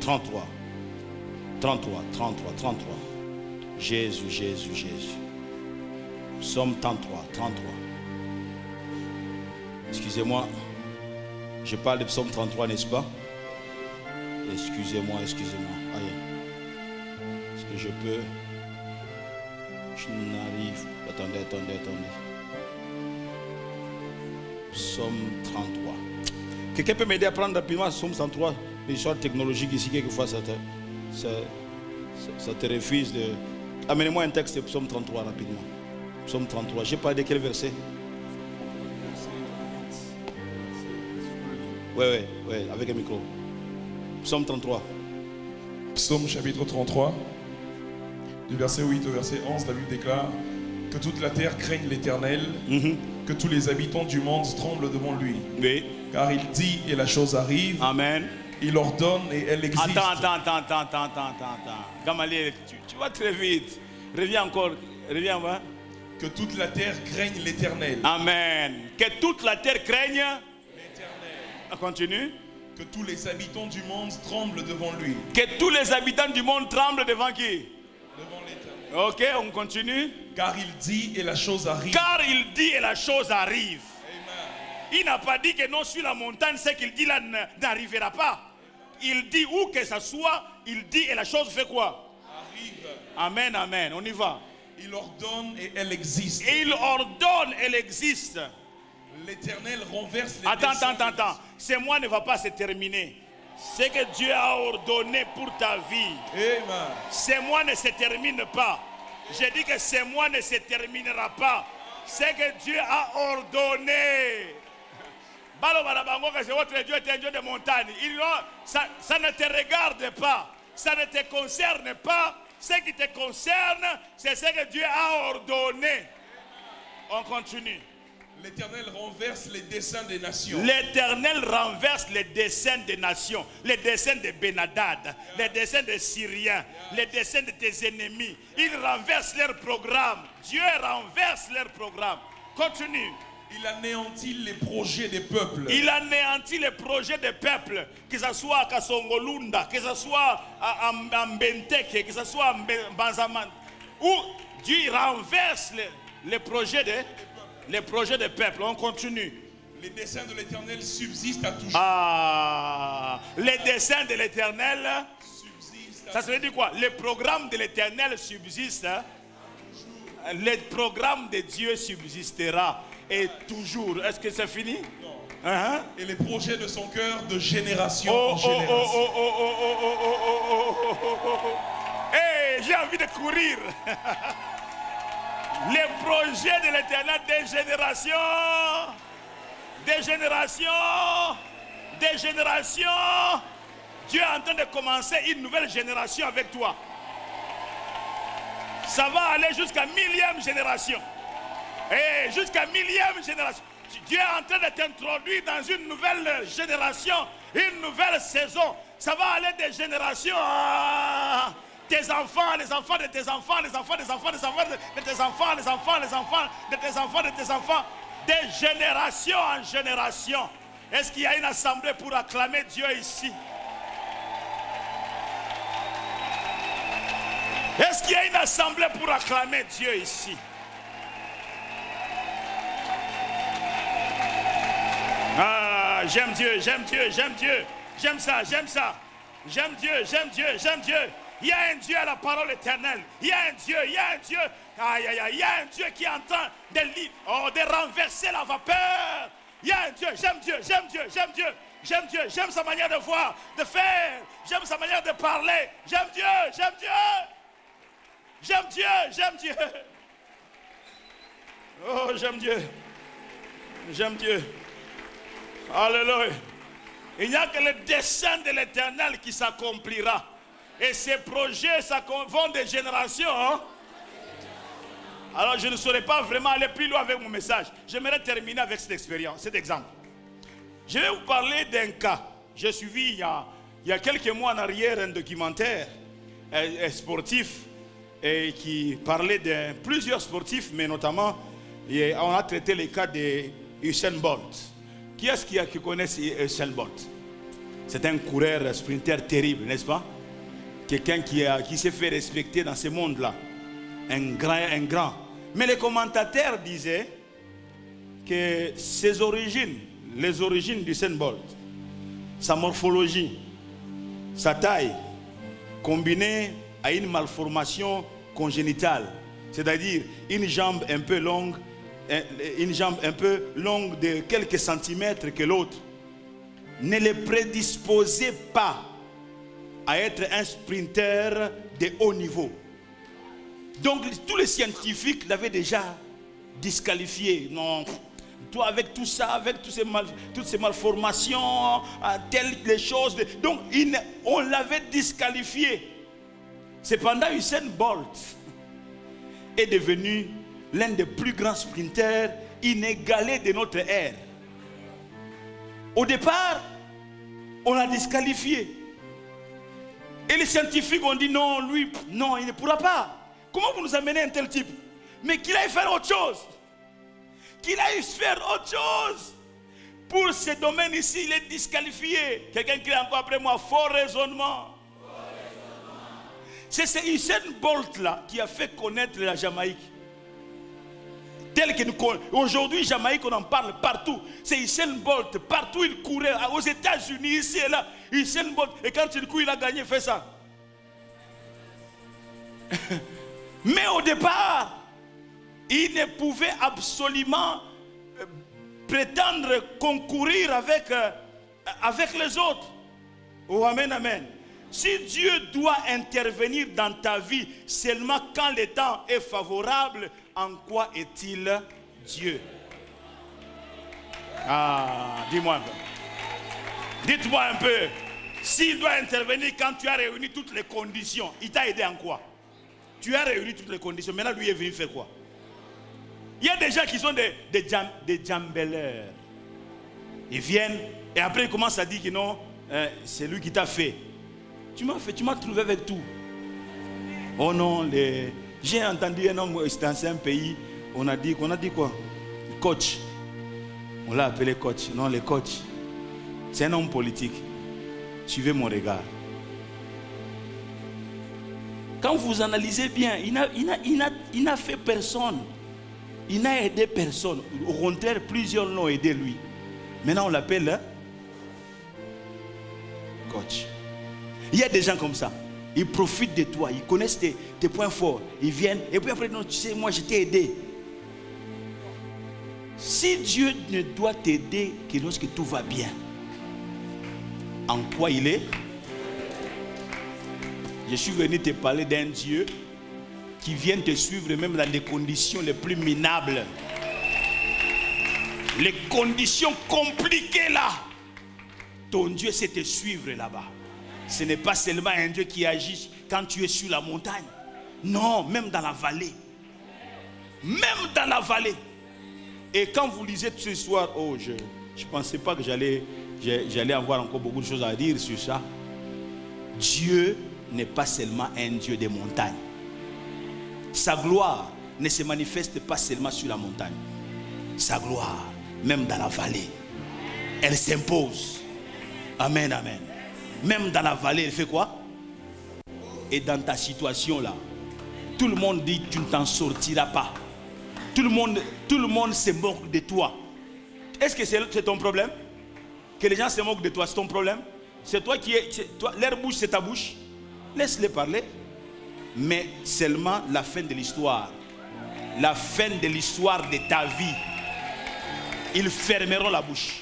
33. 33. Jésus. Psaume 33. Excusez-moi. Je parle de psaume 33, n'est-ce pas? Excusez-moi. Aïe. Est-ce que je peux? Je n'arrive. Attendez. Psaume 33. Quelqu'un peut m'aider à prendre rapidement psaume 33? Les choses technologiques ici, quelquefois, ça te refuse de... Amenez-moi un texte de psaume 33 rapidement. Psaume 33. J'ai parlé de quel verset? Oui, avec un micro. Psaume 33. Psaume chapitre 33, du verset 8 au verset 11, la Bible déclare que toute la terre craigne l'Éternel, que tous les habitants du monde tremblent devant lui. Oui. Car il dit et la chose arrive. Amen. Il ordonne et elle existe. Attends. Gamaliel, tu vas très vite. Reviens, ouais. Que toute la terre craigne l'Éternel. Amen. Que toute la terre craigne l'Éternel. Continue. Que tous les habitants du monde tremblent devant lui. Que tous les habitants du monde tremblent devant qui? Devant l'Éternel. Ok, on continue. Car il dit et la chose arrive. Car il dit et la chose arrive. Amen. Il n'a pas dit que non sur la montagne, ce qu'il dit là n'arrivera pas. Il dit où que ça soit, il dit et la chose fait quoi? Arrive. Amen, on y va. Il ordonne et elle existe. Et il ordonne, elle existe. L'Éternel renverse les Attends. Ce mois ne va pas se terminer. Ce que Dieu a ordonné pour ta vie, Amen. Ce mois ne se termine pas. Je dis que ce mois ne se terminera pas. Ce que Dieu a ordonné. Votre Dieu est un Dieu de montagne. Ça ne te regarde pas. Ça ne te concerne pas. Ce qui te concerne, c'est ce que Dieu a ordonné. On continue. L'Éternel renverse les desseins des nations. L'Éternel renverse les desseins des nations, les desseins de Ben-Hadad, les desseins des Syriens, les desseins de tes ennemis. Il renverse leurs programmes. Dieu renverse leurs programmes. Continue. Il anéantit les projets des peuples. Il anéantit les projets des peuples, que ce soit à Kasongolunda, que ce soit à Mbenteke, que ce soit à Banzaman, où Dieu renverse les projets des peuples. On continue. Les desseins de l'Éternel subsistent à toujours. Ah, les desseins de l'Éternel subsistent. Ça veut dire quoi? Les programmes de l'Éternel subsistent. Les programmes de Dieu subsistera. Et toujours. Est-ce que c'est fini? Non. Et les projets de son cœur de génération en génération. Hey, j'ai envie de courir. Les projets de l'Éternel des générations. Des générations. Des générations. Dieu est en train de commencer une nouvelle génération avec toi. Ça va aller jusqu'à 1000e génération. Et jusqu'à 1000e génération. Dieu est en train de t'introduire dans une nouvelle génération, une nouvelle saison. Ça va aller des générations à tes enfants, les enfants de tes enfants, les enfants des enfants, les enfants de tes enfants, les enfants, les enfants de tes enfants, de tes enfants, des générations en génération. Est-ce qu'il y a une assemblée pour acclamer Dieu ici? Est-ce qu'il y a une assemblée pour acclamer Dieu ici? Ah, j'aime Dieu, j'aime Dieu, j'aime Dieu. J'aime ça, j'aime ça. J'aime Dieu, j'aime Dieu, j'aime Dieu. Il y a un Dieu à la parole éternelle. Il y a un Dieu, il y a un Dieu. Aïe, aïe, aïe, il y a un Dieu qui est en train de renverser la vapeur. Il y a un Dieu, j'aime Dieu, j'aime Dieu, j'aime Dieu. J'aime Dieu, j'aime sa manière de voir, de faire. J'aime sa manière de parler. J'aime Dieu, j'aime Dieu. J'aime Dieu, j'aime Dieu. Oh, j'aime Dieu. J'aime Dieu. Alléluia. Il n'y a que le dessein de l'Éternel qui s'accomplira. Et ces projets vont des générations. Hein? Alors je ne saurais pas vraiment aller plus loin avec mon message. J'aimerais terminer avec cette expérience, cet exemple. Je vais vous parler d'un cas. J'ai suivi il y a quelques mois en arrière un documentaire sportif qui parlait de plusieurs sportifs, mais notamment on a traité les cas de Usain Bolt. Qui est-ce qui connaît Usain Bolt? C'est un coureur sprinter terrible, n'est-ce pas? Quelqu'un qui s'est fait respecter dans ce monde-là. Un grand. Mais les commentateurs disaient que ses origines, les origines d'Usain Bolt, sa morphologie, sa taille, combinée à une malformation congénitale, c'est-à-dire une jambe un peu longue de quelques centimètres que l'autre, ne le prédisposait pas à être un sprinter de haut niveau. Donc tous les scientifiques l'avaient déjà disqualifié. Non, toi avec tout ça, avec toutes ces malformations, telles les choses. Donc on l'avait disqualifié. Cependant, Usain Bolt est devenu l'un des plus grands sprinters inégalés de notre ère. Au départ, on l'a disqualifié. Et les scientifiques ont dit non, lui, non, il ne pourra pas. Comment vous nous amenez un tel type? Mais qu'il aille faire autre chose. Qu'il aille faire autre chose. Pour ce domaine ici, il est disqualifié. Quelqu'un qui est encore après moi, faux raisonnement. C'est ce Usain Bolt là qui a fait connaître la Jamaïque. Tel que nous connaissons. Aujourd'hui, Jamaïque, on en parle partout. C'est Usain Bolt. Partout, il courait. Aux États-Unis, ici et là. Usain Bolt. Et quand il court, il a gagné, fait ça. Mais au départ, il ne pouvait absolument prétendre concourir avec les autres. Oh, amen, amen. Si Dieu doit intervenir dans ta vie seulement quand le temps est favorable, en quoi est-il Dieu? Ah, dis-moi un peu. Dites-moi un peu. S'il doit intervenir quand tu as réuni toutes les conditions, il t'a aidé en quoi? Tu as réuni toutes les conditions. Maintenant, lui est venu faire quoi? Il y a des gens qui sont des jambelleurs. Ils viennent et après ils commencent à dire que non, c'est lui qui t'a fait. Tu m'as trouvé avec tout. Oh non, j'ai entendu un homme dans un pays, on a dit quoi? Coach. On l'a appelé coach. Non, le coach. C'est un homme politique. Suivez mon regard. Quand vous analysez bien, il n'a fait personne. Il n'a aidé personne. Au contraire, plusieurs l'ont aidé lui. Maintenant, on l'appelle coach. Il y a des gens comme ça. Ils profitent de toi. Ils connaissent tes points forts. Ils viennent. Et puis après, non, tu sais, moi, je t'ai aidé. Si Dieu ne doit t'aider que lorsque tout va bien, en quoi il est? Je suis venu te parler d'un Dieu qui vient te suivre même dans les conditions les plus minables. Les conditions compliquées là. Ton Dieu sait te suivre là-bas. Ce n'est pas seulement un Dieu qui agit quand tu es sur la montagne. Non, même dans la vallée. Même dans la vallée. Et quand vous lisez ce soir, oh, je ne pensais pas que j'allais avoir encore beaucoup de choses à dire sur ça. Dieu n'est pas seulement un Dieu des montagnes. Sa gloire ne se manifeste pas seulement sur la montagne. Sa gloire, même dans la vallée, elle s'impose. Amen, amen. Même dans la vallée, elle fait quoi? Et dans ta situation là, tout le monde dit tu ne t'en sortiras pas. Tout le monde se moque de toi. Est-ce que c'est ton problème? Que les gens se moquent de toi, c'est ton problème? C'est toi qui es... Leur bouche, c'est ta bouche. Laisse-les parler. Mais seulement la fin de l'histoire. La fin de l'histoire de ta vie. Ils fermeront la bouche.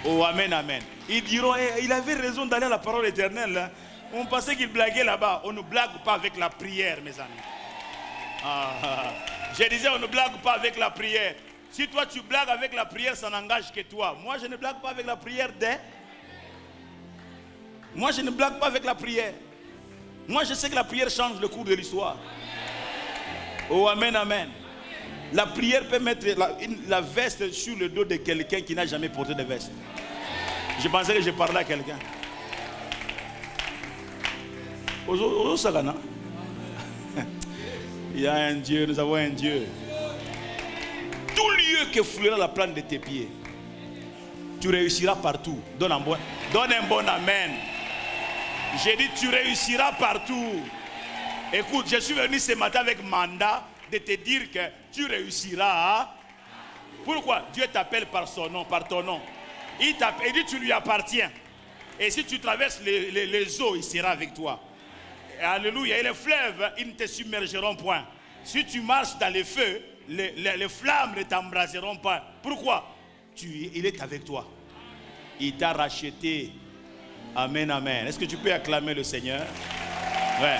Oh, amen, amen. Ils diront, il avait raison d'aller à la parole éternelle. Hein. On pensait qu'il blaguait là-bas. On ne blague pas avec la prière, mes amis. Je disais, on ne blague pas avec la prière. Si toi tu blagues avec la prière, ça n'engage que toi. Moi, je ne blague pas avec la prière Moi, je ne blague pas avec la prière. Moi, je sais que la prière change le cours de l'histoire. Oh, amen, amen. La prière peut mettre la veste sur le dos de quelqu'un qui n'a jamais porté de veste. Je pensais que je parlais à quelqu'un. Au Sagana. Il y a un Dieu, nous avons un Dieu. Tout lieu que foulera la plante de tes pieds, tu réussiras partout. Donne un bon amen. J'ai dit tu réussiras partout. Écoute, je suis venu ce matin avec mandat de te dire que tu réussiras. Pourquoi? Dieu t'appelle par son nom, par ton nom. Il dit tu lui appartiens. Et si tu traverses les eaux, il sera avec toi. Alléluia. Et les fleuves, ils ne te submergeront point. Si tu marches dans les feux, les flammes ne t'embraseront pas. Pourquoi? Il est avec toi. Il t'a racheté. Amen, amen. Est-ce que tu peux acclamer le Seigneur? Ouais.